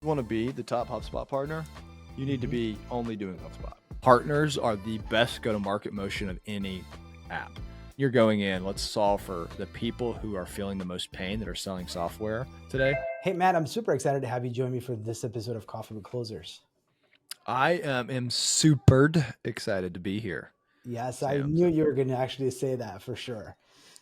you want to be the top HubSpot partner, you need to be only doing HubSpot. Partners are the best go-to-market motion of any app. You're going in, let's solve for the people who are feeling the most pain that are selling software today. Hey, Matt, I'm super excited to have you join me for this episode of Coffee with Closers. I am super excited to be here. Yes, Sam. I knew you were going to actually say that for sure.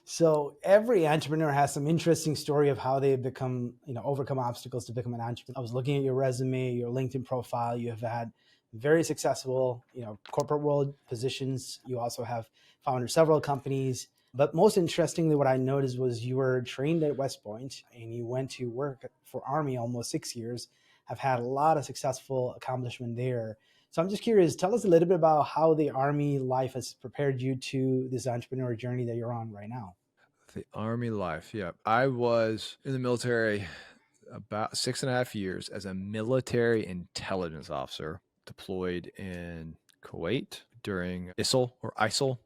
So every entrepreneur has some interesting story of how they've become, overcome obstacles to become an entrepreneur. I was looking at your resume, your LinkedIn profile. You have had very successful, corporate world positions. You also have founded several companies. But most interestingly, what I noticed was you were trained at West Point and you went to work for Army almost 6 years, have had a lot of successful accomplishment there. So I'm just curious, tell us a little bit about how the Army life has prepared you to this entrepreneur journey that you're on right now. The Army life. Yeah. I was in the military about 6.5 years as a military intelligence officer deployed in Kuwait during ISIL,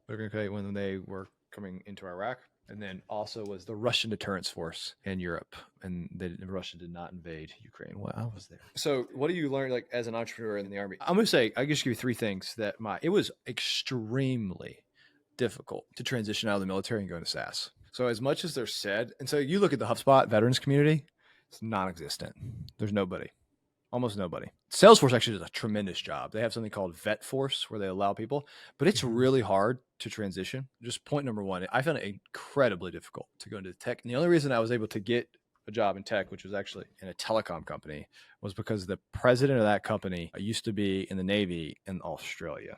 when they were coming into Iraq. And then also was the Russian deterrence force in Europe. And Russia did not invade Ukraine while I was there. So what do you learn like as an entrepreneur in the Army? I'm going to say, I just give you 3 things that it was extremely difficult to transition out of the military and go into SaaS. So as much as they're said, and so you look at the HubSpot veterans community, it's non-existent. There's nobody, almost nobody. Salesforce actually does a tremendous job. They have something called Vet Force where they allow people, but it's really hard to transition. Just point number 1, I found it incredibly difficult to go into tech. And the only reason I was able to get a job in tech, which was actually in a telecom company, was because the president of that company used to be in the Navy in Australia.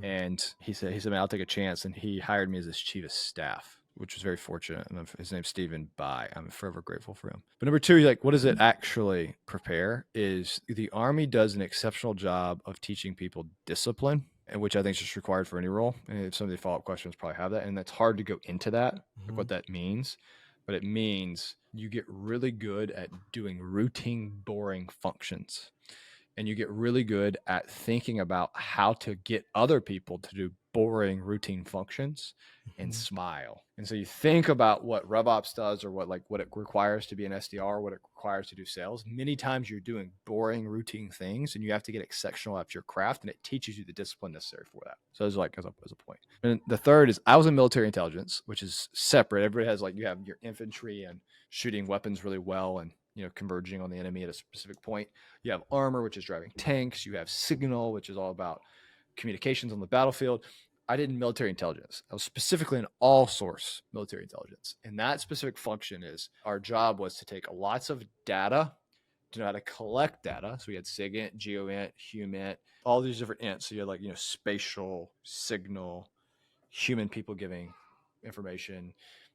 And he said, man, I'll take a chance. And he hired me as his chief of staff, which was very fortunate. And his name's Stephen Bai. I'm forever grateful for him. But number 2, what does it actually prepare is the Army does an exceptional job of teaching people discipline, and which I think is just required for any role. And some of the follow-up questions probably have that. And that's hard to go into that, like what that means. But it means you get really good at doing routine, boring functions. And you get really good at thinking about how to get other people to do boring routine functions and smile. And so you think about what RevOps does, or what it requires to be an SDR, what it requires to do sales. Many times you're doing boring routine things and you have to get exceptional at your craft, and it teaches you the discipline necessary for that. So it's like as a point. And the third is I was in military intelligence, which is separate. Everybody has you have your infantry and shooting weapons really well and converging on the enemy at a specific point. You have armor, which is driving tanks. You have signal, which is all about communications on the battlefield. I did military intelligence. I was specifically in all source military intelligence. And that specific function is our job was to take lots of data to know how to collect data. So we had SIGINT, GeoInt, HUMINT, all these different ints. So you had spatial, signal, human people giving information,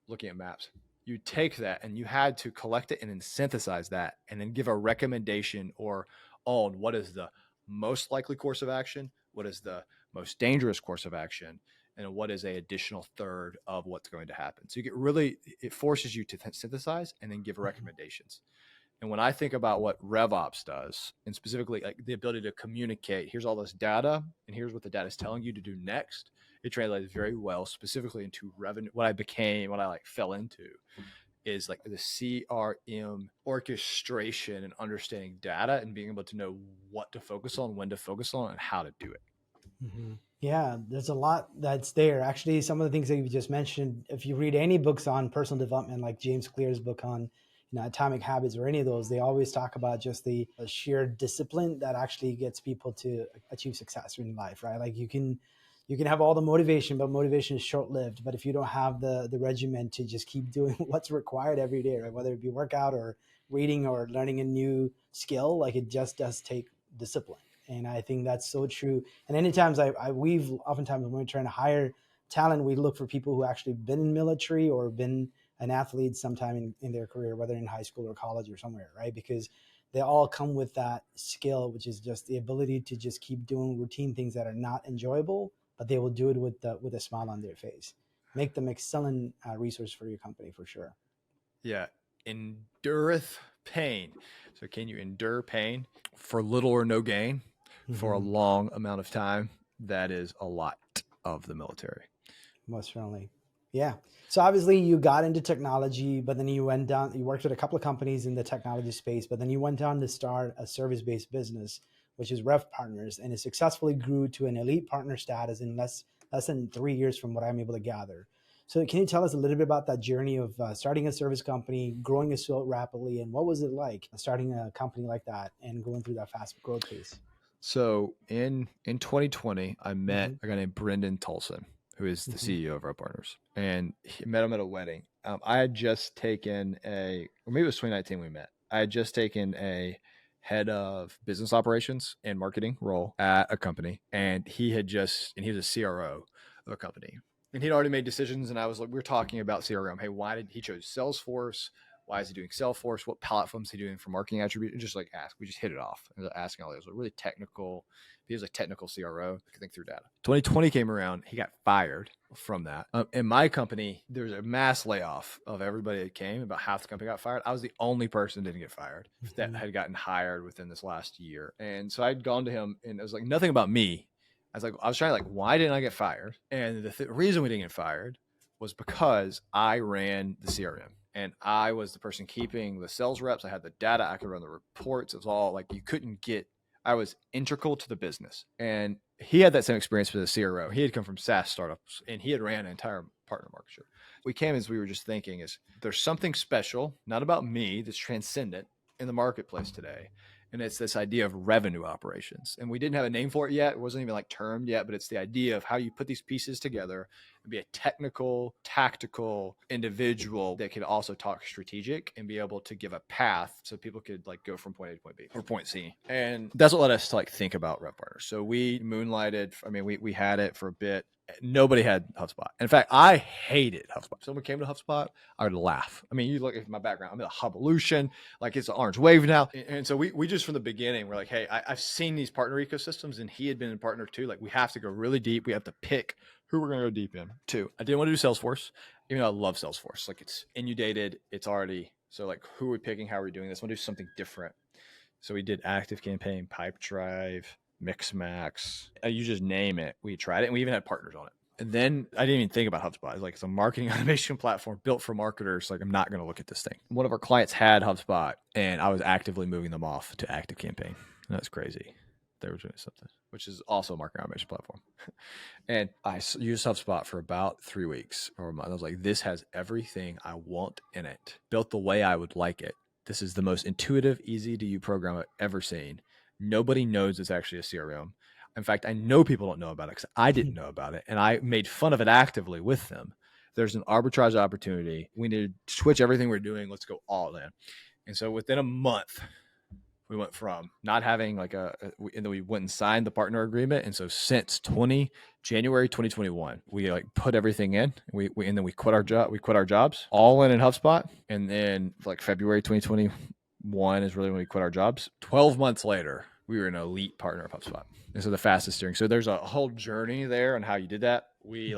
looking at maps. You take that and you had to collect it and then synthesize that and then give a recommendation on what is the most likely course of action, what is the most dangerous course of action, and what is an additional third of what's going to happen. So it forces you to synthesize and then give recommendations. And when I think about what RevOps does, and specifically the ability to communicate, here's all this data and here's what the data is telling you to do next, it translates very well specifically into revenue. What I fell into is the CRM orchestration and understanding data and being able to know what to focus on, when to focus on, and how to do it. Yeah, there's a lot that's there. Actually, some of the things that you just mentioned, if you read any books on personal development, like James Clear's book on Atomic Habits or any of those, they always talk about just the sheer discipline that actually gets people to achieve success in life, right? Like you can have all the motivation, but motivation is short-lived. But if you don't have the regimen to just keep doing what's required every day, right? Whether it be workout or reading or learning a new skill, it just does take discipline. And I think that's so true. And anytime we've oftentimes when we're trying to hire talent, we look for people who actually been in military or been an athlete sometime in their career, whether in high school or college or somewhere, right? Because they all come with that skill, which is just the ability to just keep doing routine things that are not enjoyable, but they will do it with a smile on their face. Make them excellent resource for your company for sure. Yeah. Endureth pain. So can you endure pain for little or no gain for a long amount of time? That is a lot of the military. Most certainly. Yeah. So obviously you got into technology, but then you went down, you worked at a couple of companies in the technology space, but then you went on to start a service-based business, which is Rev Partners, and it successfully grew to an elite partner status in less than 3 years from what I'm able to gather. So can you tell us a little bit about that journey of starting a service company, growing it so rapidly, and what was it like starting a company like that and going through that fast growth pace? So in 2020, I met Mm-hmm. a guy named Brendan Tolson, who is the Mm-hmm. CEO of our partners, and he met him at a wedding. I had just taken or maybe it was 2019 we met. I had just taken a head of business operations and marketing role at a company, and he was a CRO of a company, and he'd already made decisions. And I was like, we were talking about CRM. Hey, why did he chose Salesforce? Why is he doing Salesforce? What platforms is he doing for marketing attribute? And just like ask, we just hit it off. And asking all those really technical. He was a technical CRO. I could think through data. 2020 came around. He got fired from that. In my company, there was a mass layoff of everybody that came. About half the company got fired. I was the only person that didn't get fired that Mm-hmm. had gotten hired within this last year. And so I'd gone to him, and it was like nothing about me. I was trying why didn't I get fired? And the reason we didn't get fired was because I ran the CRM and I was the person keeping the sales reps. I had the data. I could run the reports. It was all like you couldn't get. I was integral to the business. And he had that same experience with the CRO. He had come from SaaS startups and he had ran an entire partner market. We came as we were just thinking is there's something special, not about me, that's transcendent in the marketplace today. And it's this idea of revenue operations. And we didn't have a name for it yet. It wasn't even termed yet, but it's the idea of how you put these pieces together and be a technical, tactical individual that could also talk strategic and be able to give a path so people could go from point A to point B or point C. And that's what led us to think about Rev Partners. So we moonlighted. I mean, we had it for a bit. Nobody had HubSpot. In fact, I hated HubSpot. If someone came to HubSpot, I would laugh. I mean, you look at my background, I'm in a Hubolution, it's an orange wave now. And so we just from the beginning, we're like, hey, I've seen these partner ecosystems and he had been in partner too. We have to go really deep. We have to pick who we're going to go deep in. Two, I didn't want to do Salesforce, even though I love Salesforce. It's inundated. It's already, so who are we picking? How are we doing this? I want to do something different. So we did Active Campaign, Pipedrive, Mixmax. You just name it. We tried it and we even had partners on it. And then I didn't even think about HubSpot. It's it's a marketing automation platform built for marketers. I'm not going to look at this thing. One of our clients had HubSpot and I was actively moving them off to Active Campaign. And that's crazy. They were doing something, which is also a marketing automation platform. And I used HubSpot for about 3 weeks or a month. I was like, this has everything I want in it, built the way I would like it. This is the most intuitive, easy to use program I've ever seen. Nobody knows it's actually a CRM. In fact, I know people don't know about it because I didn't know about it. And I made fun of it actively with them. There's an arbitrage opportunity. We need to switch everything we're doing. Let's go all in. And so within a month, we went from not having and then we went and signed the partner agreement. And so since January 2021, we put everything in. And then we quit our job. We quit our jobs all in HubSpot. And then February 2021 is really when we quit our jobs. 12 months later, we were an elite partner of HubSpot. And so the fastest steering. So there's a whole journey there on how you did that. We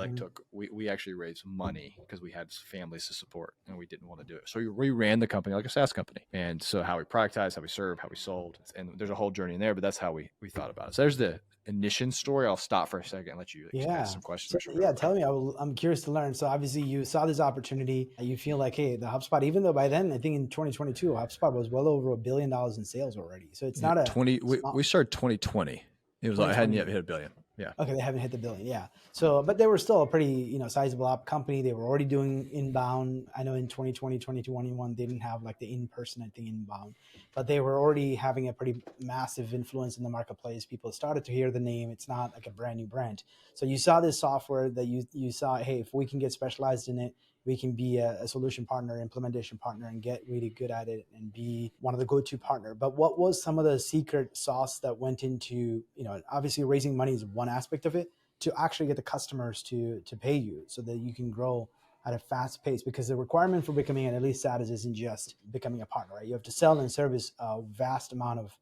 we actually raised money because we had families to support and we didn't want to do it. So we ran the company like a SaaS company. And so how we productized, how we served, how we sold, and there's a whole journey in there, but that's how we thought about it. So there's the initial story. I'll stop for a second and let you ask some questions. So, tell me. I'm curious to learn. So obviously you saw this opportunity. You feel hey, the HubSpot, even though by then, I think in 2022, HubSpot was well over $1 billion in sales already. So it's not we started 2020. It was I hadn't yet hit $1 billion. Yeah. Okay, they haven't hit the $1 billion. Yeah. So, but they were still a pretty, sizable company. They were already doing inbound. I know in 2020, 2021, they didn't have the in-person, I think, inbound, but they were already having a pretty massive influence in the marketplace. People started to hear the name. It's not a brand new brand. So you saw this software that you saw, hey, if we can get specialized in it, we can be a solution partner, implementation partner, and get really good at it and be one of the go-to partner. But what was some of the secret sauce that went into, obviously raising money is one aspect of it, to actually get the customers to pay you so that you can grow at a fast pace? Because the requirement for becoming an elite status isn't just becoming a partner, right? You have to sell and service a vast amount of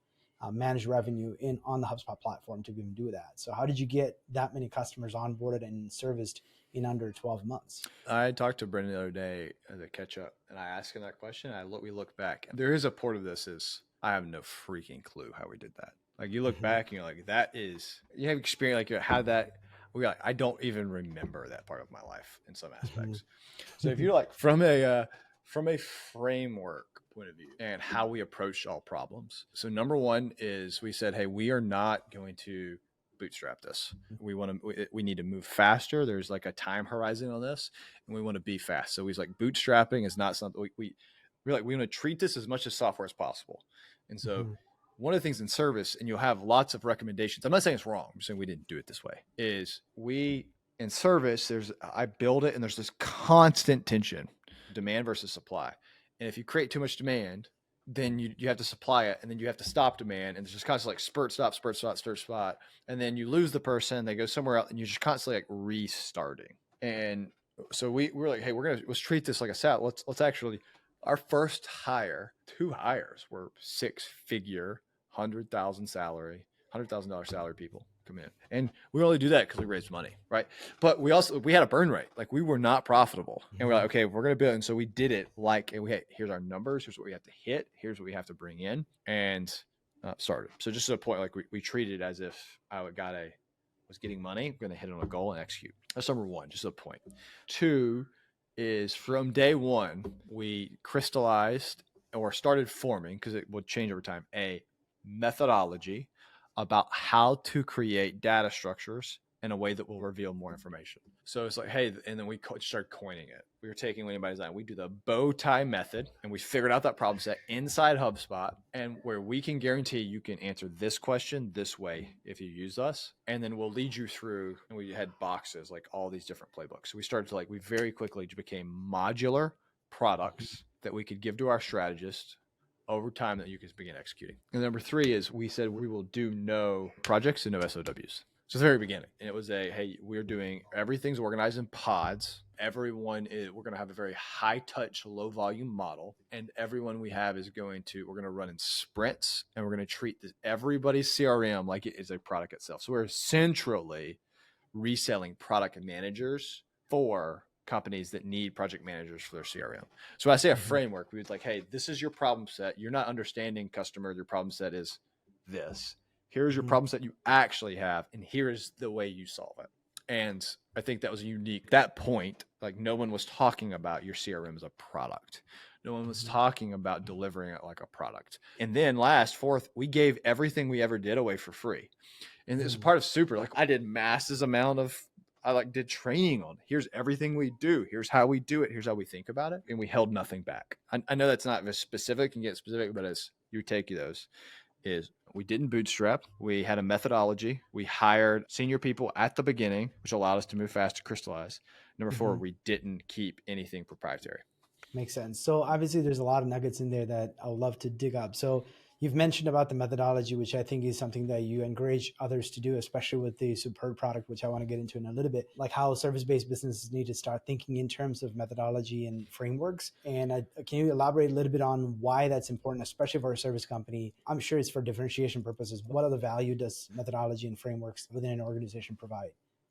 managed revenue on the HubSpot platform to even do that. So how did you get that many customers onboarded and serviced in under 12 months? I talked to Brendan the other day as a catch up and I asked him that question. We look back. There is a part of this is I have no freaking clue how we did that. You look back and you're that is, you have experience, how that, I don't even remember that part of my life in some aspects. So if you're like from a framework point of view and how we approach all problems. So number one is we said, hey, we are not going to bootstrap this. We need to move faster. There's like a time horizon on this, and we want to be fast. So he's like, bootstrapping is not something we're like, we want to treat this as much as software as possible. And so one of the things in service, and you'll have lots of recommendations. I'm not saying it's wrong. I'm saying we didn't do it this way. Is we in service, I build it, and there's this constant tension, demand versus supply. And if you create too much demand, then you have to supply it, and then you have to stop demand, and it's just constantly like spurt, spot, and then you lose the person, they go somewhere else, and you're just constantly like restarting. And so we're like, hey, let's treat this like a sat. Let's actually, our first hire, 2 hires were 6-figure, $100,000 salary people come in, and we only do that because we raised money, right? But we had a burn rate, like we were not profitable, and we're like, okay, we're gonna build. And so we did it like, and here's our numbers, here's what we have to hit, here's what we have to bring in, and started. So just to a point, like we treated it as if I was getting money, we're gonna hit on a goal and execute. That's number one, just a point. 2 is from day one we crystallized or started forming, because it would change over time, a methodology about how to create data structures in a way that will reveal more information. So it's like, hey, and then we started coining it. We were taking what anybody's on. We do the bow tie method, and we figured out that problem set inside HubSpot, and where we can guarantee you can answer this question this way if you use us, and then we'll lead you through. And we had boxes, like all these different playbooks. So we started to we very quickly became modular products that we could give to our strategists over time that you can begin executing. And number 3 is we said we will do no projects and no SOWs. So the very beginning, and it was hey, we're doing, everything's organized in pods. We're going to have a very high touch, low volume model. And everyone we have we're going to run in sprints, and we're going to treat everybody's CRM like it is a product itself. So we're centrally reselling product managers for companies that need project managers for their CRM. So when I say a framework, we was like, hey, this is your problem set. You're not understanding customer. Your problem set is this. Here's your problem set you actually have, and here is the way you solve it. And I think that was unique. That point, like no one was talking about your CRM as a product. No one was talking about delivering it like a product. And then fourth, we gave everything we ever did away for free. And it's a part of Super. Like I did masses amount of, I did training on, here's everything we do. Here's how we do it. Here's how we think about it. And we held nothing back. I know that's not as specific and get specific, but as you take those is we didn't bootstrap. We had a methodology. We hired senior people at the beginning, which allowed us to move fast to crystallize. Number 4, we didn't keep anything proprietary. Makes sense. So obviously there's a lot of nuggets in there that I would love to dig up. So you've mentioned about the methodology, which I think is something that you encourage others to do, especially with the Superb product, which I want to get into in a little bit, like how service-based businesses need to start thinking in terms of methodology and frameworks. And can you elaborate a little bit on why that's important, especially for a service company? I'm sure it's for differentiation purposes. What other value does methodology and frameworks within an organization provide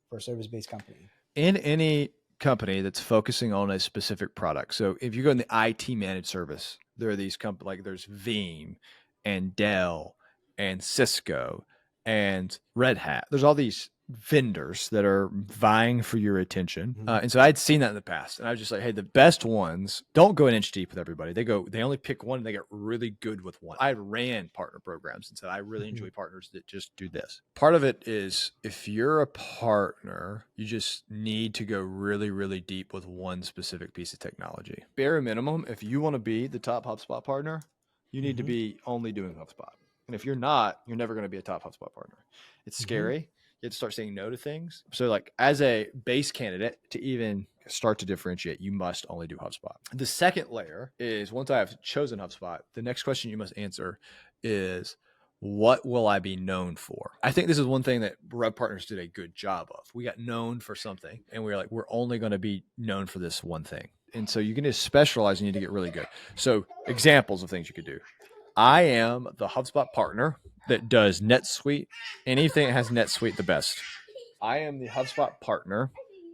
for a service-based company? In any company that's focusing on a specific product. So if you go in the IT managed service, there are these companies, like there's Veeam and Dell and Cisco and Red Hat. There's all these vendors that are vying for your attention. And so I'd seen that in the past, and I was just like, hey, the best ones don't go an inch deep with everybody. They only pick one, and they get really good with one. I ran partner programs and said, I really enjoy partners that just do this. Part of it is if you're a partner, you just need to go really, really deep with one specific piece of technology. Bare minimum, if you want to be the top HubSpot partner, you need to be only doing HubSpot. And if you're not, you're never going to be a top HubSpot partner. It's scary. You have to start saying no to things. So like as a base candidate to even start to differentiate, you must only do HubSpot. The second layer is, once I have chosen HubSpot, the next question you must answer is, what will I be known for? I think this is one thing that Rev Partners did a good job of. We got known for something, and we were like, we're only going to be known for this one thing. And so you can just specialize and you need to get really good. So examples of things you could do. I am the HubSpot partner that does NetSuite. Anything that has NetSuite the best. I am the HubSpot partner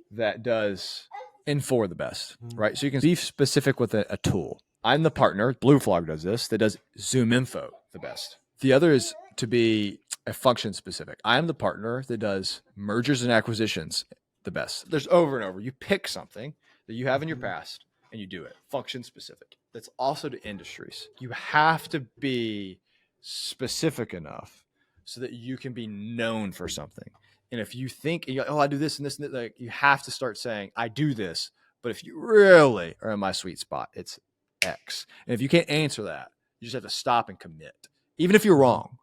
that does Infor the best, right? So you can be specific with a tool. I'm the partner, Blue Frog does this, that does Zoom Info the best. The other is to be a function specific. I am the partner that does mergers and acquisitions the best. There's over and over. You pick something that you have in your past and you do it. Function specific. That's also to industries. You have to be specific enough so that you can be known for something. And if you think, oh, I do this and this and that, like, you have to start saying, I do this. But if you really are in my sweet spot, it's X. And if you can't answer that, you just have to stop and commit. Even if you're wrong,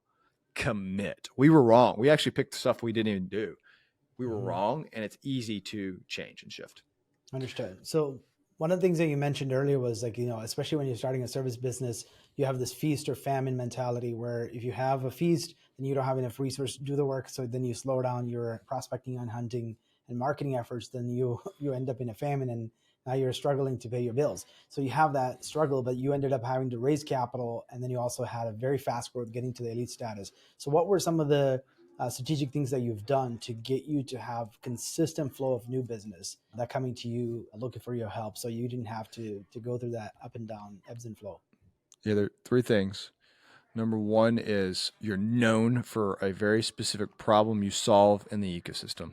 commit. We were wrong. We actually picked stuff we didn't even do. We were wrong, and it's easy to change and shift. Understood. So one of the things that you mentioned earlier was like, especially when you're starting a service business, you have this feast or famine mentality where if you have a feast, then you don't have enough resources to do the work. So then you slow down your prospecting and hunting and marketing efforts. Then you end up in a famine, and now you're struggling to pay your bills. So you have that struggle, but you ended up having to raise capital. And then you also had a very fast growth getting to the elite status. So what were some of the strategic things that you've done to get you to have consistent flow of new business that coming to you looking for your help, so you didn't have to go through that up and down ebbs and flow? Yeah, there are three things. Number one is you're known for a very specific problem you solve in the ecosystem,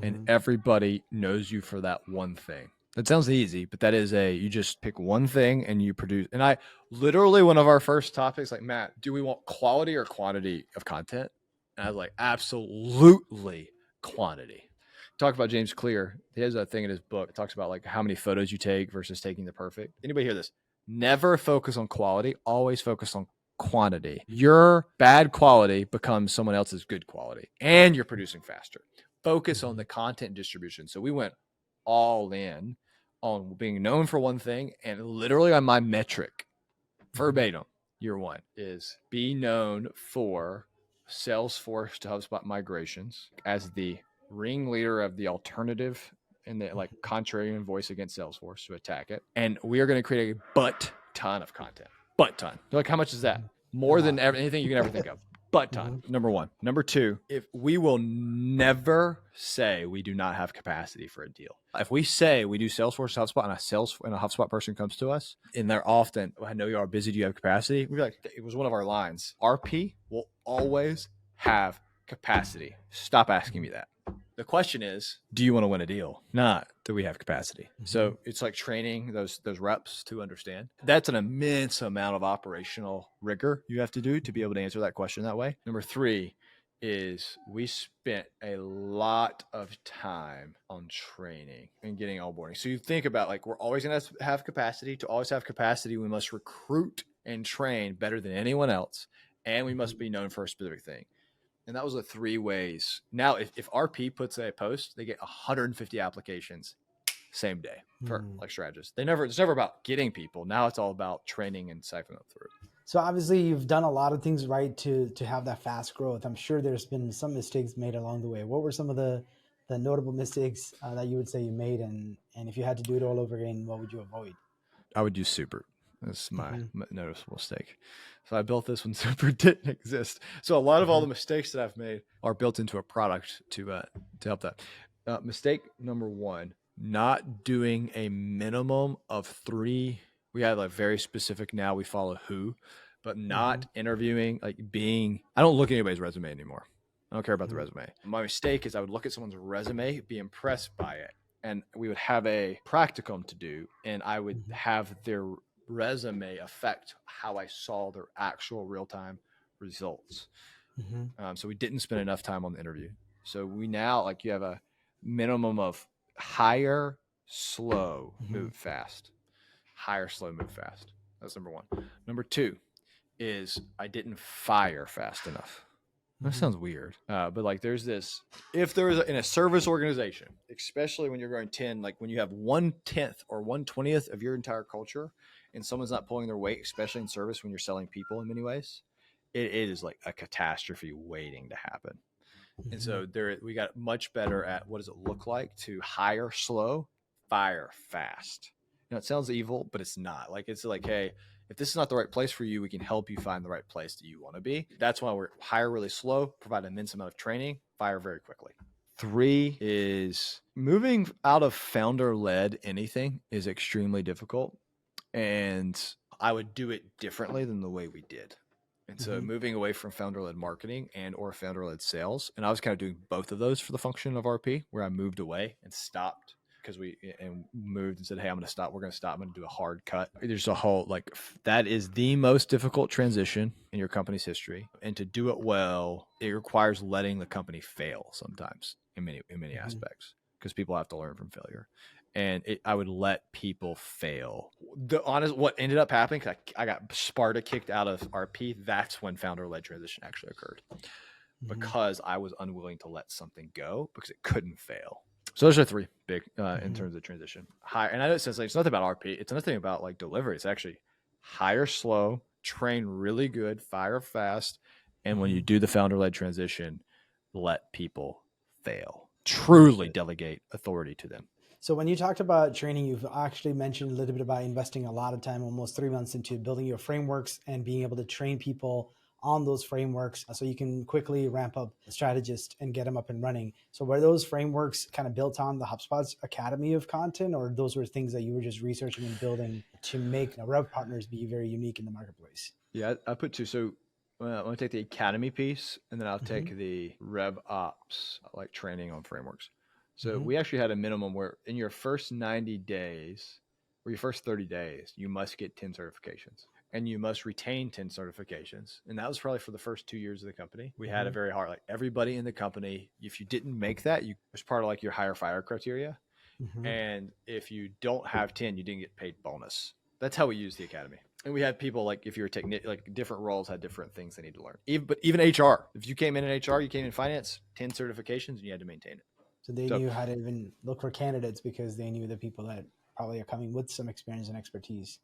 and everybody knows you for that one thing. That sounds easy, but that is you just pick one thing and you produce. And I literally, one of our first topics, like, Matt, do we want quality or quantity of content? And I was like, absolutely quantity. Talk about James Clear. He has a thing in his book. It talks about like how many photos you take versus taking the perfect. Anybody hear this? Never focus on quality. Always focus on quantity. Your bad quality becomes someone else's good quality, and you're producing faster. Focus on the content distribution. So we went all in on being known for one thing, and literally on my metric, verbatim, year one is be known for Salesforce to HubSpot migrations as the ringleader of the alternative and the like contrarian voice against Salesforce to attack it. And we are going to create a butt ton of content. Butt ton. You're like, how much is that? More than anything you can ever think of. Butt ton. Number one. Number two, if we will never say we do not have capacity for a deal. If we say we do Salesforce, HubSpot, and a HubSpot person comes to us, and they're often, I know you are busy. Do you have capacity? We'd be like, it was one of our lines. RP will always have capacity. Stop asking me that. The question is, do you want to win a deal? Not do we have capacity? So it's like training those reps to understand. That's an immense amount of operational rigor you have to do to be able to answer that question that way. Number three is we spent a lot of time on training and getting onboarding. So you think about like, we're always going to have capacity. To always have capacity, we must recruit and train better than anyone else. And we must be known for a specific thing. And that was the three ways. Now, if RP puts a post, they get 150 applications same day for like strategists. It's never about getting people. Now it's all about training and siphoning them through. So obviously you've done a lot of things right to have that fast growth. I'm sure there's been some mistakes made along the way. What were some of the notable mistakes that you would say you made? And if you had to do it all over again, what would you avoid? I would use Super. That's my noticeable mistake. So I built this when Super didn't exist. So a lot of all the mistakes that I've made are built into a product to help that. Mistake number one, not doing a minimum of 3. We have like very specific now. We follow who, but not interviewing, like I don't look at anybody's resume anymore. I don't care about the resume. My mistake is I would look at someone's resume, be impressed by it, and we would have a practicum to do, and I would have their resume affect how I saw their actual real-time results. So we didn't spend enough time on the interview. So we now, like, you have a minimum of hire, slow, move fast. Hire, slow, move fast. That's number one. Number two is I didn't fire fast enough. That sounds weird. But like if there is in a service organization, especially when you're growing 10, like when you have 1/10 or 1/20th of your entire culture and someone's not pulling their weight, especially in service when you're selling people in many ways, it is like a catastrophe waiting to happen. And so we got much better at what does it look like to hire slow, fire fast. It sounds evil, but it's not. Like, it's like, hey, if this is not the right place for you, we can help you find the right place that you want to be. That's why we're hire really slow, provide an immense amount of training, fire very quickly. 3 is moving out of founder-led anything is extremely difficult. And I would do it differently than the way we did. And so moving away from founder-led marketing and or founder-led sales, and I was kind of doing both of those for the function of RP, where I moved away and stopped because we moved and said, hey, I'm going to stop. We're going to stop. I'm going to do a hard cut. There's a whole, like, that is the most difficult transition in your company's history. And to do it well, it requires letting the company fail sometimes in many aspects, because people have to learn from failure. And I would let people fail. What ended up happening, cause I got Sparta kicked out of RP. That's when founder-led transition actually occurred, because I was unwilling to let something go because it couldn't fail. So those are three big in terms of transition. Hire, and I know it says, like, it's nothing about RP. It's nothing about like delivery. It's actually hire slow, train really good, fire fast, and when you do the founder-led transition, let people fail. Truly delegate authority to them. So when you talked about training, you've actually mentioned a little bit about investing a lot of time, almost 3 months, into building your frameworks and being able to train people on those frameworks so you can quickly ramp up a strategist and get them up and running. So were those frameworks kind of built on the HubSpot's Academy of content, or those were things that you were just researching and building to make Rev partners be very unique in the marketplace? Yeah, I put two. So I'm going to take the Academy piece, and then I'll take the Rev Ops, like training on frameworks. So we actually had a minimum where in your first 90 days or your first 30 days, you must get 10 certifications and you must retain 10 certifications. And that was probably for the first 2 years of the company. We had a very hard, like everybody in the company, if you didn't make that, it was part of like your hire fire criteria. And if you don't have 10, you didn't get paid bonus. That's how we use the Academy. And we had people, like, if you're like different roles had different things they need to learn. But even HR, if you came in HR, you came in finance, 10 certifications, and you had to maintain it. So they knew how to even look for candidates because they knew the people that probably are coming with some experience and expertise.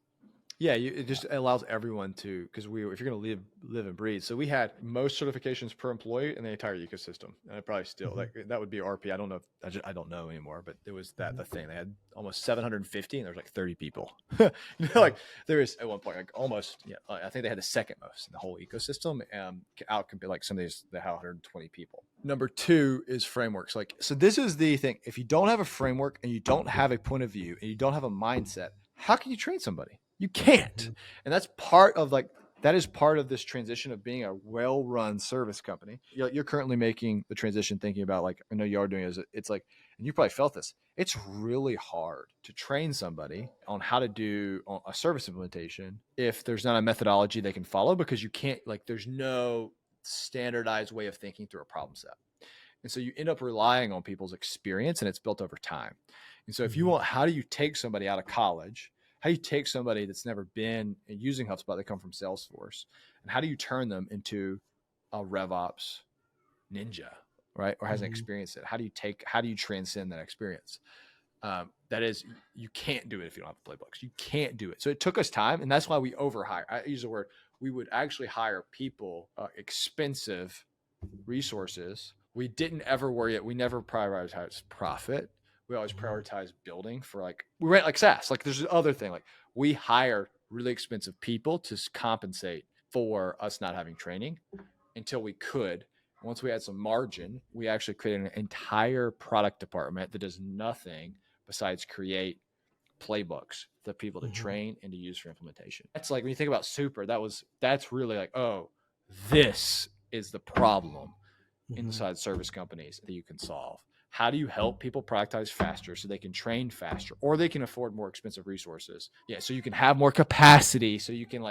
Yeah, it just allows everyone to, because if you're going to live and breathe. So we had most certifications per employee in the entire ecosystem, and it probably still like that would be RP. I don't know. I don't know anymore, but it was the thing. They had almost 750, and there was like 30 people. Like there was at one point like almost I think they had the second most in the whole ecosystem, out compared like some of these that had 120 people. Number two is frameworks. Like, so this is the thing. If you don't have a framework and you don't have a point of view and you don't have a mindset, how can you train somebody? You can't. And that's part of that is part of this transition of being a well-run service company. You're currently making the transition thinking about, like, I know you are doing it. It's like, and you probably felt this, it's really hard to train somebody on how to do a service implementation if there's not a methodology they can follow, because you can't, like, there's no standardized way of thinking through a problem set. And so you end up relying on people's experience, and it's built over time. And so if you want, how do you take somebody out of college? How do you take somebody that's never been using HubSpot, they come from Salesforce, and how do you turn them into a RevOps ninja, right? Or hasn't experienced it? How do you transcend that experience? That is, you can't do it if you don't have the playbooks. You can't do it. So it took us time, and that's why we overhire. I use the word, we would actually hire people, expensive resources. We didn't ever worry it. We never prioritized profit. We always prioritize building for, like, we ran like SaaS. Like, there's the other thing. Like, we hire really expensive people to compensate for us not having training until we could. Once we had some margin, we actually created an entire product department that does nothing besides create playbooks for people to train and to use for implementation. That's like, when you think about Super, that's really like, oh, this is the problem inside service companies that you can solve. How do you help people productize faster so they can train faster, or they can afford more expensive resources? Yeah, so you can have more capacity, so you can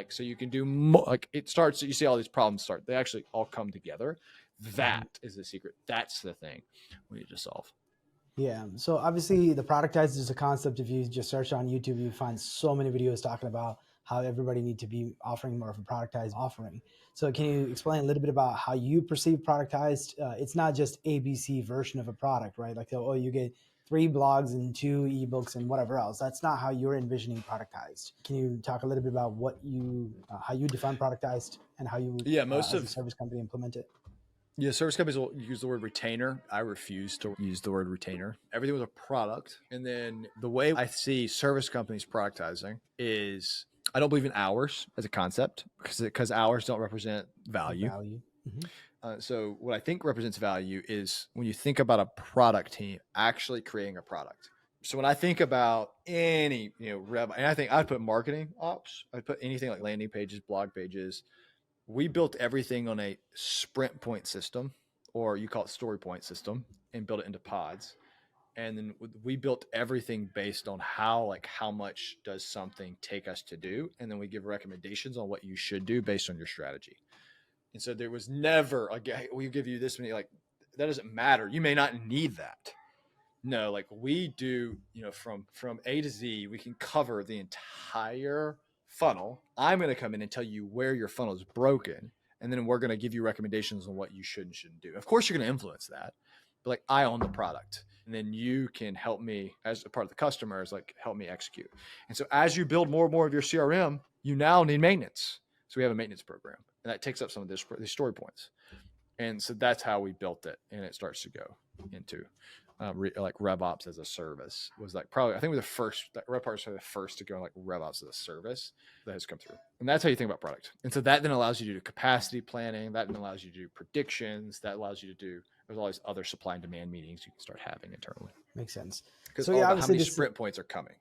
do more. Like, it starts, you see all these problems start. They actually all come together. That is the secret. That's the thing we need to solve. Yeah. So obviously the productize is a concept. If you just search on YouTube, you find so many videos talking about how everybody needs to be offering more of a productized offering. So can you explain a little bit about how you perceive productized? It's not just ABC version of a product, right? Like, oh, you get 3 blogs and 2 ebooks and whatever else. That's not how you're envisioning productized. Can you talk a little bit about how you define productized and how you, as a service company, implement it? Yeah, service companies will use the word retainer. I refuse to use the word retainer. Everything was a product. And then the way I see service companies productizing is, I don't believe in hours as a concept, because hours don't represent value. So what I think represents value is when you think about a product team actually creating a product. So when I think about any, and I think I'd put marketing ops, I'd put anything like landing pages, blog pages, we built everything on a sprint point system, or you call it story point system, and built it into pods. And then we built everything based on how much does something take us to do, and then we give recommendations on what you should do based on your strategy. And so there was never we give you this many, like, that doesn't matter, you may not need that. No, like, we do, from A to Z, we can cover the entire funnel. I'm going to come in and tell you where your funnel is broken, and then we're going to give you recommendations on what you should and shouldn't do. Of course, you're going to influence that, but like, I own the product, and then you can help me as a part of the customer, is like, help me execute. And so as you build more and more of your CRM, you now need maintenance. So we have a maintenance program, and that takes up some of these story points. And so that's how we built it, and it starts to go into like RevOps as a service. Was like, probably, I think, the first, that RevPartners were the first to go like RevOps as a service that has come through. And that's how you think about product. And so that then allows you to do capacity planning. That then allows you to do predictions. That allows you to do, there's all these other supply and demand meetings you can start having internally. Makes sense. Because So how many sprint points are coming,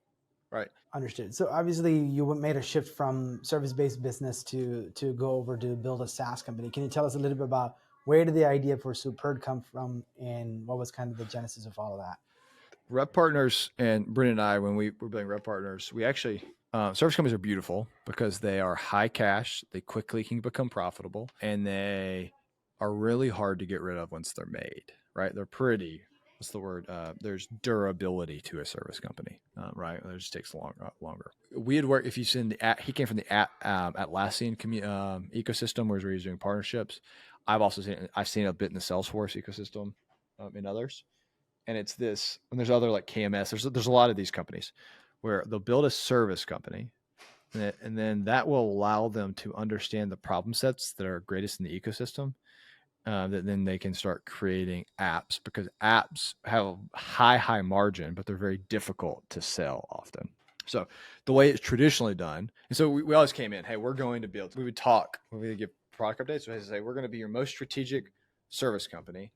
right? Understood. So obviously you made a shift from service-based business to go over to build a SaaS company. Can you tell us a little bit about where did the idea for Superb come from, and what was kind of the genesis of all of that? RevPartners and Brendan and I, when we were building RevPartners, we actually, service companies are beautiful because they are high cash, they quickly can become profitable, and they are really hard to get rid of once they're made, right? They're pretty, what's the word? There's durability to a service company, right? It just takes longer. We had worked, if you send he came from the Atlassian ecosystem, where he was doing partnerships. I've seen a bit in the Salesforce ecosystem, in others. And it's this, and there's other like KMS. There's a lot of these companies where they'll build a service company, and then that will allow them to understand the problem sets that are greatest in the ecosystem. That then they can start creating apps, because apps have a high margin, but they're very difficult to sell often. So the way it's traditionally done, and so we always came in, hey, we're going to build, we would talk, we would give product updates. So we say, we're going to be your most strategic service company.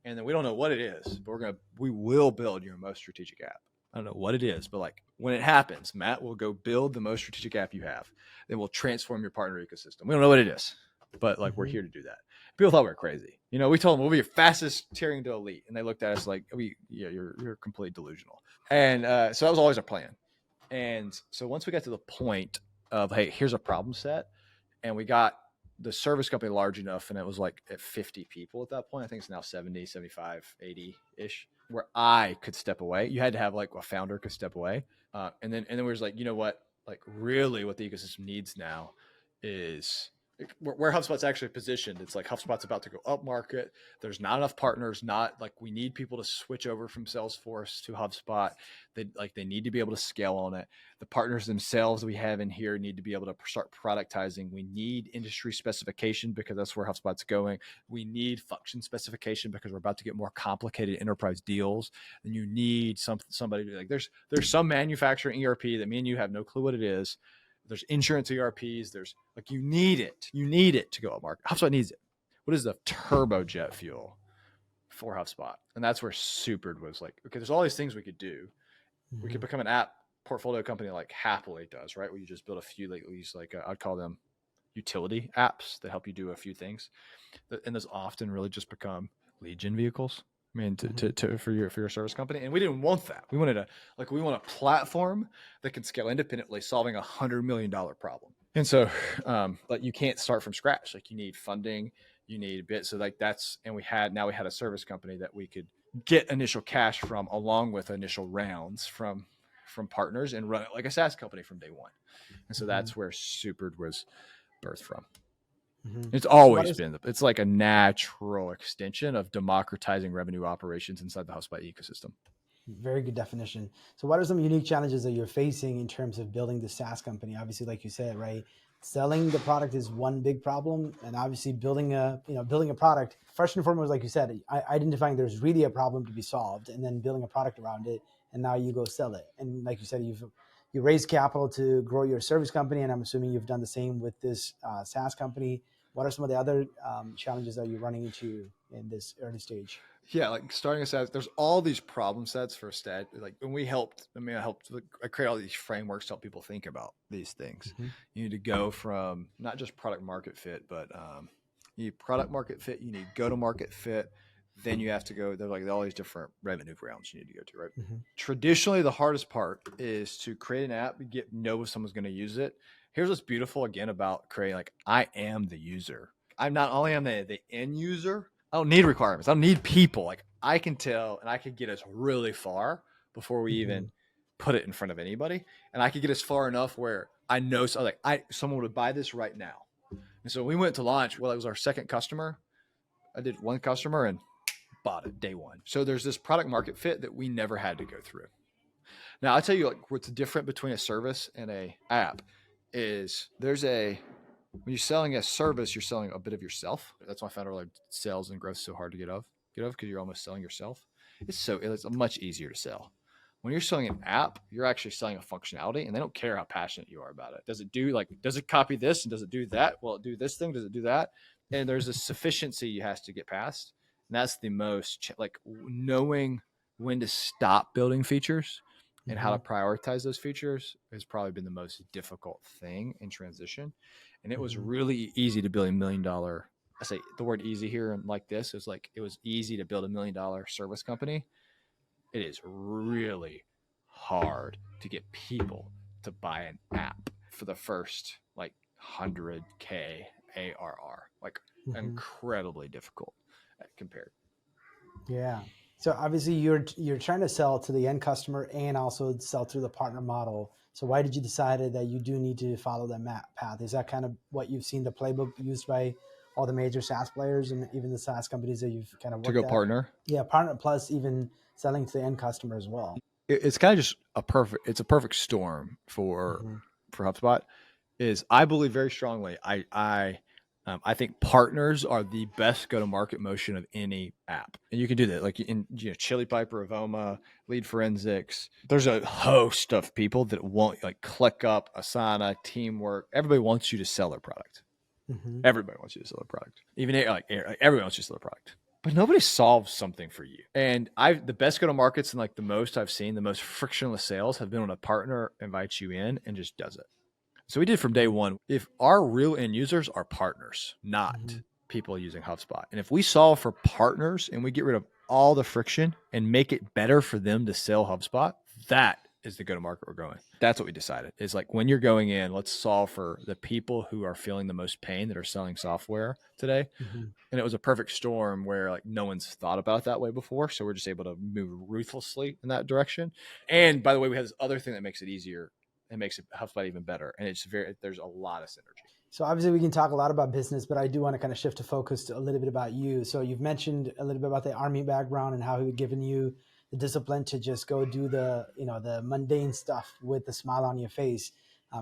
And then we don't know what it is, but we will build your most strategic app. I don't know what it is, but like, when it happens, Matt will go build the most strategic app you have. Then we'll transform your partner ecosystem. We don't know what it is, but like, we're here to do that. People thought we were crazy. We told them we'll be your fastest tiering to elite. And they looked at us like, you're completely delusional. And so that was always our plan. And so once we got to the point of, hey, here's a problem set, and we got the service company large enough, and it was like at 50 people at that point. I think it's now 70, 75, 80-ish, where I could step away. You had to have like a founder could step away. And then we was like, you know what, like, really what the ecosystem needs now is where HubSpot's actually positioned. It's like HubSpot's about to go up market. There's not enough partners. Not like, we need people to switch over from Salesforce to HubSpot. They need to be able to scale on it. The partners themselves we have in here need to be able to start productizing. We need industry specification, because that's where HubSpot's going. We need function specification, because we're about to get more complicated enterprise deals. And you need somebody to, like, there's some manufacturing ERP that me and you have no clue what it is. There's insurance ERPs. There's like, you need it to go up market. HubSpot needs it. What is the turbojet fuel for HubSpot? And that's where Supered was like, okay, there's all these things we could do. Mm-hmm. We could become an app portfolio company like Happily does, right? Where you just build a few, like these, like I'd call them utility apps that help you do a few things. And those often really just become lead gen vehicles. I mean, for your service company. And we didn't want that. We wanted we want a platform that can scale independently, solving $100 million problem. And so, but you can't start from scratch. Like, you need funding, you need a bit. So like and we had a service company that we could get initial cash from, along with initial rounds from partners, and run it like a SaaS company from day one. And so that's where Supered was birthed from. Mm-hmm. It's always been, it's like a natural extension of democratizing revenue operations inside the HubSpot ecosystem. Very good definition. So what are some unique challenges that you're facing in terms of building the SaaS company? Obviously, like you said, right, selling the product is one big problem. And obviously building a product, first and foremost, like you said, identifying there's really a problem to be solved, and then building a product around it. And now you go sell it. And like you said, you raised capital to grow your service company. And I'm assuming you've done the same with this SaaS company. what are some of the other challenges that you're running into in this early stage? Yeah, like starting a set, there's all these problem sets for a stat. Like when we helped, I create all these frameworks to help people think about these things. Mm-hmm. You need to go from not just product market fit, but you need product market fit, you need go to market fit. Then you have to go, there's like all these different revenue rounds you need to go to, right? Mm-hmm. Traditionally, the hardest part is to create an app, know if someone's going to use it. Here's what's beautiful again about creating, like, I am the user. I'm not only am the end user, I don't need requirements. I don't need people. Like, I can tell and I can get us really far before we even put it in front of anybody. And I could get us far enough where I know, so like, someone would buy this right now. And so we went to launch. Well, it was our second customer. I did one customer and bought it day one. So there's this product market fit that we never had to go through. Now I'll tell you, like, what's different between a service and a app is when you're selling a service, you're selling a bit of yourself. That's why I found like sales and growth so hard to get of because you're almost selling yourself. It's much easier to sell. When you're selling an app, you're actually selling a functionality, and they don't care how passionate you are about it. Does it copy this and does it do that? Will it do this thing? Does it do that? And there's a sufficiency you has to get past. And that's the most, like, knowing when to stop building features and how to prioritize those features has probably been the most difficult thing in transition. And it was really easy to build $1 million. I say the word easy here and like this is like, it was easy to build $1 million service company. It is really hard to get people to buy an app for the first like 100K ARR, like incredibly difficult compared. Yeah. So obviously you're trying to sell to the end customer and also sell through the partner model. So why did you decide that you do need to follow that path? Is that kind of what you've seen the playbook used by all the major SaaS players and even the SaaS companies that you've kind of worked to go at? partner? Yeah, partner plus even selling to the end customer as well. It's kind of just a perfect storm for HubSpot. Is I believe very strongly. I think partners are the best go-to-market motion of any app, and you can do that. Like in Chili Piper, Avoma, Lead Forensics. There's a host of people that want, like, ClickUp, Asana, Teamwork. Everybody wants you to sell their product. Everybody wants you to sell their product. Even like everyone wants you to sell their product. But nobody solves something for you. And the best go-to-markets and like the most I've seen, the most frictionless sales have been when a partner invites you in and just does it. So we did from day one. If our real end users are partners, not people using HubSpot. And if we solve for partners and we get rid of all the friction and make it better for them to sell HubSpot, that is the go-to-market we're going. That's what we decided. Is like, when you're going in, let's solve for the people who are feeling the most pain that are selling software today. And it was a perfect storm where like no one's thought about it that way before. So we're just able to move ruthlessly in that direction. And by the way, we have this other thing that makes it easier and makes HubSpot even better. And there's a lot of synergy. So obviously we can talk a lot about business, but I do want to kind of shift to focus to a little bit about you. So you've mentioned a little bit about the Army background and how he had given you the discipline to just go do the mundane stuff with a smile on your face.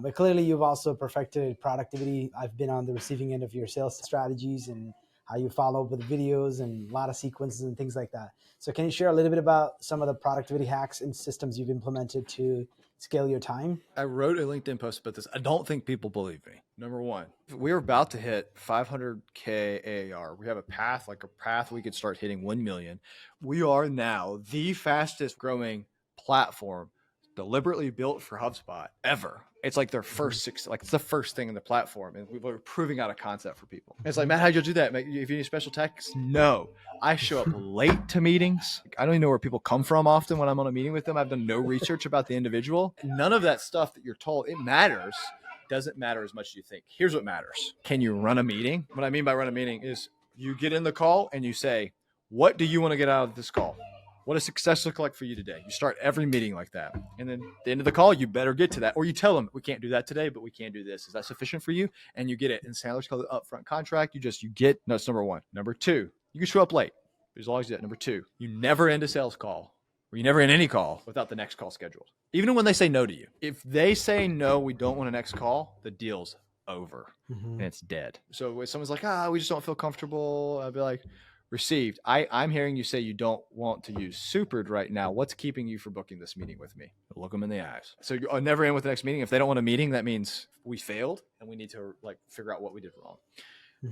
But clearly you've also perfected productivity. I've been on the receiving end of your sales strategies and how you follow up with videos and a lot of sequences and things like that. So can you share a little bit about some of the productivity hacks and systems you've implemented to scale your time? I wrote a LinkedIn post about this. I don't think people believe me. Number one, we're about to hit 500K AAR. We have a path we could start hitting 1 million. We are now the fastest growing platform deliberately built for HubSpot ever. It's like their first it's the first thing in the platform. And we're proving out a concept for people. And it's like, Matt, how'd you do that? If you need special tactics? No. I show up late to meetings. I don't even know where people come from often when I'm on a meeting with them. I've done no research about the individual. None of that stuff that you're told, it matters. Doesn't matter as much as you think. Here's what matters. Can you run a meeting? What I mean by run a meeting is you get in the call and you say, what do you want to get out of this call? What does success look like for you today? You start every meeting like that. And then at the end of the call, you better get to that. Or you tell them, we can't do that today, but we can do this. Is that sufficient for you? And you get it. And Sandler's called it upfront contract. That's number one. Number two, you can show up late. As long as you do that. Number two, you never end a sales call, or you never end any call without the next call scheduled. Even when they say no to you. If they say no, we don't want a next call, the deal's over and it's dead. So when someone's like, we just don't feel comfortable, I'll be like, received. I'm hearing you say you don't want to use Supered right now. What's keeping you from booking this meeting with me? Look them in the eyes. So I'll never end with the next meeting. If they don't want a meeting, that means we failed and we need to figure out what we did wrong.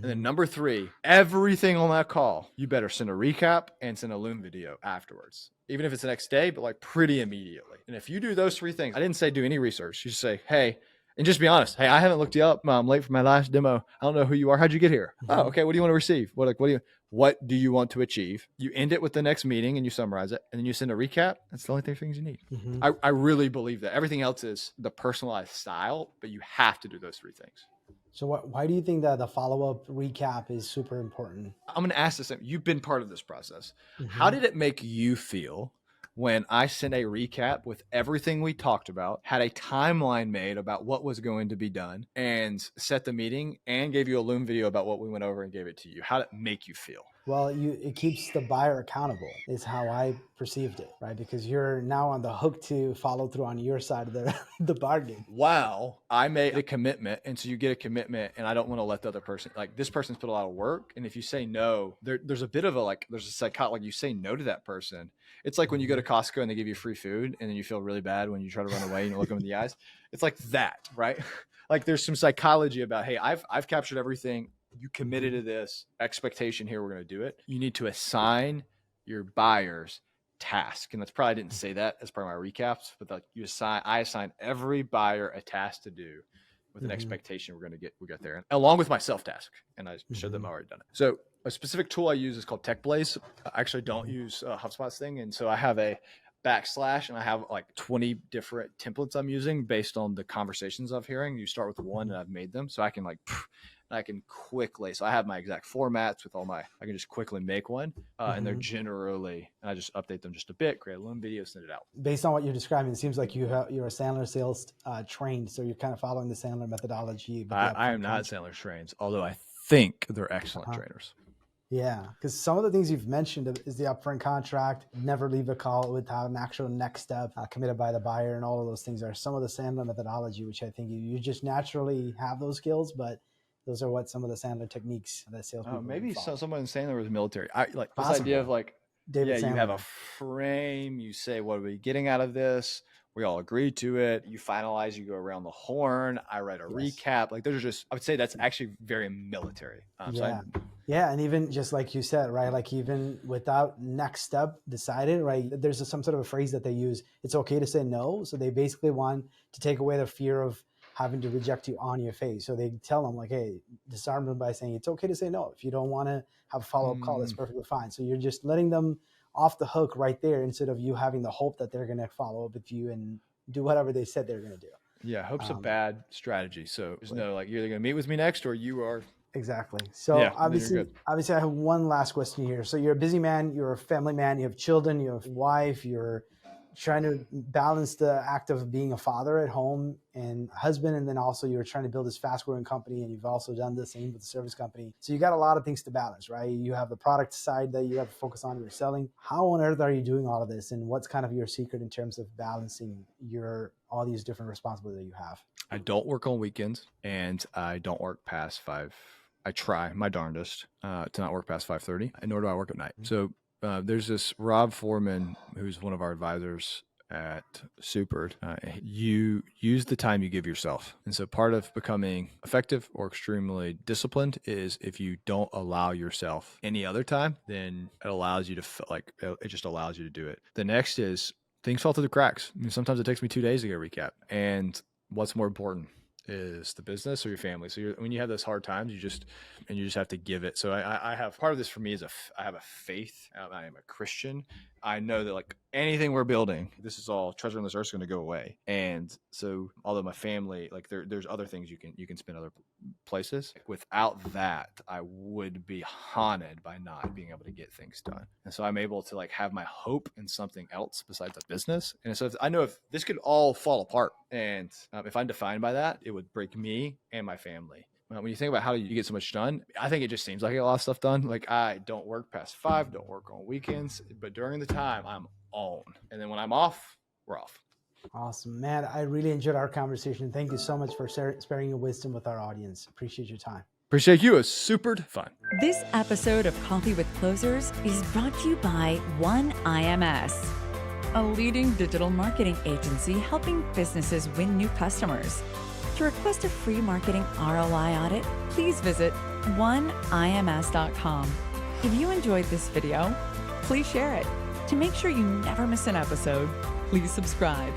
And then number 3, everything on that call, you better send a recap and send a Loom video afterwards. Even if it's the next day, but like pretty immediately. And if you do those 3 things, I didn't say do any research. You just say, hey, and just be honest. Hey, I haven't looked you up. I'm late for my last demo. I don't know who you are. How'd you get here? Oh, okay. What do you want to receive? What do you want to achieve? You end it with the next meeting and you summarize it, and then you send a recap. That's the only 3 things you need. I really believe that. Everything else is the personalized style, but you have to do those 3 things. So why do you think that the follow-up recap is super important? I'm going to ask the same. You've been part of this process. How did it make you feel when I sent a recap with everything we talked about, had a timeline made about what was going to be done, and set the meeting and gave you a Loom video about what we went over and gave it to you? How did it make you feel? Well, it keeps the buyer accountable is how I perceived it, right? Because you're now on the hook to follow through on your side of the bargain. Wow. I made a commitment. And so you get a commitment, and I don't want to let the other person, like, this person's put a lot of work. And if you say no, there's a bit of there's a psychology, like, you say no to that person. It's like when you go to Costco and they give you free food and then you feel really bad when you try to run away and you look them in the eyes. It's like that, right? Like, there's some psychology about, hey, I've captured everything. You committed to this expectation here. We're going to do it. You need to assign your buyers task. And that's probably, I didn't say that as part of my recaps, but I assign every buyer a task to do with an expectation we'll get there. And along with my self-task. And I showed them I've already done it. So a specific tool I use is called TechBlaze. I actually don't use HubSpot's thing. And so I have a / and I have like 20 different templates I'm using based on the conversations I'm hearing. You start with one and I've made them. So I can quickly, so I have my exact formats with I can just quickly make one. And they're generally, and I just update them just a bit, create a Loom video, send it out. Based on what you're describing, it seems like you're a Sandler sales trained. So you're kind of following the Sandler methodology. I am not Sandler trained, although I think they're excellent trainers. Yeah, because some of the things you've mentioned is the upfront contract, never leave a call without an actual next step committed by the buyer, and all of those things are some of the Sandler methodology, which I think you just naturally have those skills, but those are what some of the Sandler techniques that salespeople. Maybe someone in Sandler was military. I like this idea of like, David Sandler. You have a frame. You say, what are we getting out of this? We all agree to it. You finalize, you go around the horn. I write a recap. Like, those are just, I would say that's actually very military. Yeah. And even just like you said, right? Like, even without next step decided, right? There's some sort of a phrase that they use. It's okay to say no. So they basically want to take away the fear of having to reject you on your face. So they tell them like, hey, disarm them by saying it's okay to say no. If you don't want to have a follow-up call, that's perfectly fine. So you're just letting them off the hook right there, instead of you having the hope that they're going to follow up with you and do whatever they said they're going to do. Yeah, hope's a bad strategy. So there's no, like, you're either going to meet with me next or you are. Exactly. So obviously I have one last question here. So you're a busy man, you're a family man, you have children, you have a wife, you're trying to balance the act of being a father at home and husband, and then also you're trying to build this fast growing company, and you've also done the same with the service company. So you got a lot of things to balance, right? You have the product side that you have to focus on, you're selling. How on earth are you doing all of this, and what's kind of your secret in terms of balancing all these different responsibilities that you have? I don't work on weekends, and I don't work past 5. I try my darndest to not work past 5:30, and nor do I work at night. So there's this Rob Foreman, who's one of our advisors at Superd. You use the time you give yourself. And so part of becoming effective or extremely disciplined is if you don't allow yourself any other time, then it allows you to it just allows you to do it. The next is things fall through the cracks. I mean, sometimes it takes me 2 days to get a recap. And what's more important is the business or your family. So when you have those hard times, you just have to give it. So I have, part of this for me is I have a faith. I am a Christian. I know that like anything we're building, this is all treasure on this earth is going to go away. And so although my family, like there's other things you can spend other places. Without that, I would be haunted by not being able to get things done. And so I'm able to like have my hope in something else besides a business. And so I know if this could all fall apart, and if I'm defined by that, it would break me and my family. When you think about how you get so much done, I think it just seems like I get a lot of stuff done. Like, I don't work past 5, don't work on weekends, but during the time I'm on. And then when I'm off, we're off. Awesome, man. I really enjoyed our conversation. Thank you so much for sharing your wisdom with our audience. Appreciate your time. Appreciate you. It was super fun. This episode of Coffee with Closers is brought to you by One IMS. a leading digital marketing agency helping businesses win new customers. To request a free marketing ROI audit, please visit oneims.com. If you enjoyed this video, please share it. To make sure you never miss an episode, please subscribe.